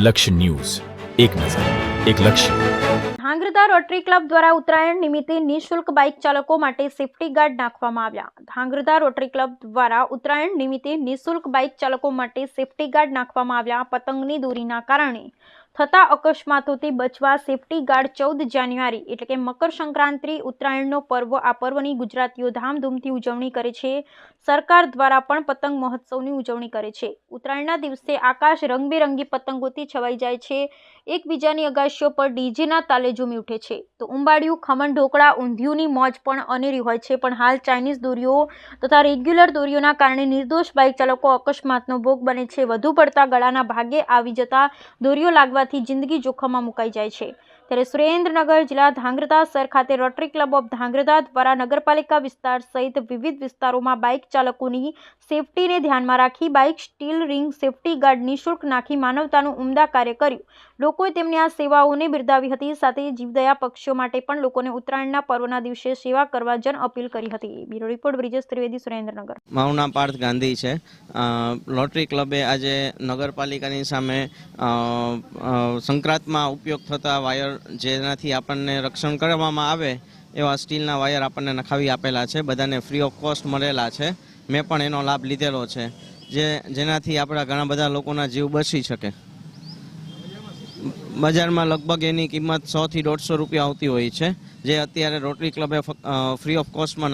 લક્ષ્ય ન્યૂઝ, એક નજર, એક લક્ષ્ય. ધાંગ્રધા રોટરી ક્લબ દ્વારા ઉત્તરાયણ નિમિત્તે નિઃશુલ્ક બાઇક ચાલકો માટે સેફટી ગાર્ડ નાખવામાં આવ્યા. ધાંગ્રધા રોટરી ક્લબ દ્વારા ઉત્તરાયણ નિમિત્તે નિઃશુલ્ક બાઇક ચાલકો માટે સેફટી ગાર્ડ નાખવામાં આવ્યા. પતંગની દોરીના કારણે થતા અકસ્માતોથી બચવા સેફટી ગાર્ડ 14 જાન્યુઆરી એટલે કે મકર સંક્રાંતિ ઉત્તરાયણનો પર્વ. આ પર્વની ગુજરાતીઓ ધામધૂમથી ઉજવણી કરે છે. સરકાર દ્વારા પણ પતંગ મહોત્સવની ઉજવણી કરે છે. ઉત્તરાયણના દિવસે આકાશ રંગબેરંગી પતંગોથી છવાઈ જાય છે. એકબીજાની અગાશીઓ પર ડીજેના તાલે ઝૂમી ઉઠે છે. તો ઉંબાડિયું, ખમણ, ઢોકળા, ઊંધિયુંની મોજ પણ અનેરી હોય છે. પણ હાલ ચાઇનીઝ દોરીઓ તથા રેગ્યુલર દોરીઓના કારણે નિર્દોષ બાઇક ચાલકો અકસ્માતનો ભોગ બને છે. વધુ પડતા ગળાના ભાગે આવી જતા દોરીઓ લાગવાથી જિંદગી જોખમમાં મુકાઈ જાય છે. ત્યારે સુરેન્દ્રનગર જિલ્લા ધાંગ્રધા શહેર ખાતે રોટરી ક્લબ ઓફ ધાંગ્રધા દ્વારા નગરપાલિકા વિસ્તાર સહિત વિવિધ વિસ્તારોમાં બાઇક ચાલકોની સેફટીને ધ્યાનમાં રાખી bike steel ring safety guard નિઃશુલ્ક નાખી માનવતાનું ઉમદા કાર્ય કર્યું. લોકોએ તેમની આ સેવાઓને બિરદાવી હતી. સાથે જીવદયા પક્ષીઓ માટે પણ લોકોને ઉત્તરાયણના પર્વના દિવસે સેવા કરવા જન અપીલ કરી હતી. Bureau report Brijesh Trivedi, Surendranagar. મારું નામ પાર્થ ગાંધી છે. રોટરી ક્લબે આજે નગરપાલિકાની સામે સંક્રાંતમાં ઉપયોગ થતા વાયર જેનાથી આપણને રક્ષણ કરવામાં આવે એવા સ્ટીલના વાયર આપણને નખાવી આપેલા છે. બધાને ફ્રી ઓફ કોસ્ટ મળેલા છે. મેં પણ એનો લાભ લીધેલો છે, જેનાથી આપણા ઘણા બધા લોકોના જીવ બચી શકે. બજારમાં લગભગ એની કિંમત 100 થી 150 રૂપિયા આવતી હોય છે, જે અત્યારે રોટરી ક્લબે ફ્રી ઓફ કોસ્ટમાં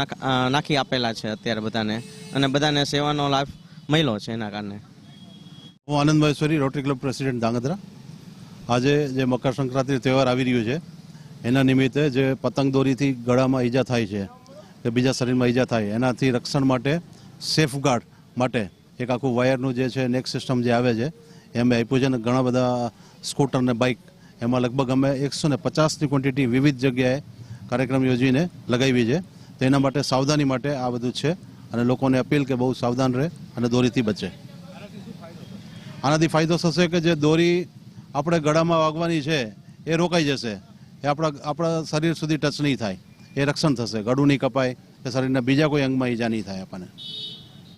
નાખી આપેલા છે અત્યારે બધાને, અને બધાને સેવાનો લાભ મળ્યો છે એના કારણે. હું Anand Maheshwari, Rotary Club president Dhrangadhra. આજે જે મકર સંક્રાંતિ તહેવાર આવી રહ્યો છે એના નિમિત્તે જે પતંગ દોરીથી ગળામાં ઈજા થાય છે કે બીજા શરીરમાં ઈજા થાય એનાથી રક્ષણ માટે સેફગાર્ડ માટે એક આખું વાયરનું જે છે નેક સિસ્ટમ જે આવે છે એ અમે આપ્યું છે. અને ઘણા બધા સ્કૂટર ને બાઇક એમાં લગભગ અમે 150ની ક્વોન્ટિટી વિવિધ જગ્યાએ કાર્યક્રમ યોજીને લગાવી છે. તો એના માટે સાવધાની માટે આ બધું છે અને લોકોને અપીલ કે બહુ સાવધાન રહે અને દોરીથી બચે. આનાથી ફાયદો થશે કે જે દોરી આપણે ગળામાં વાગવાની છે એ રોકાઈ જશે, એ આપણા શરીર સુધી ટચ નહીં થાય, એ રક્ષણ થશે. ગળું નહીં કપાય કે શરીરના બીજા કોઈ અંગમાં ઈજા નહીં થાય આપણને.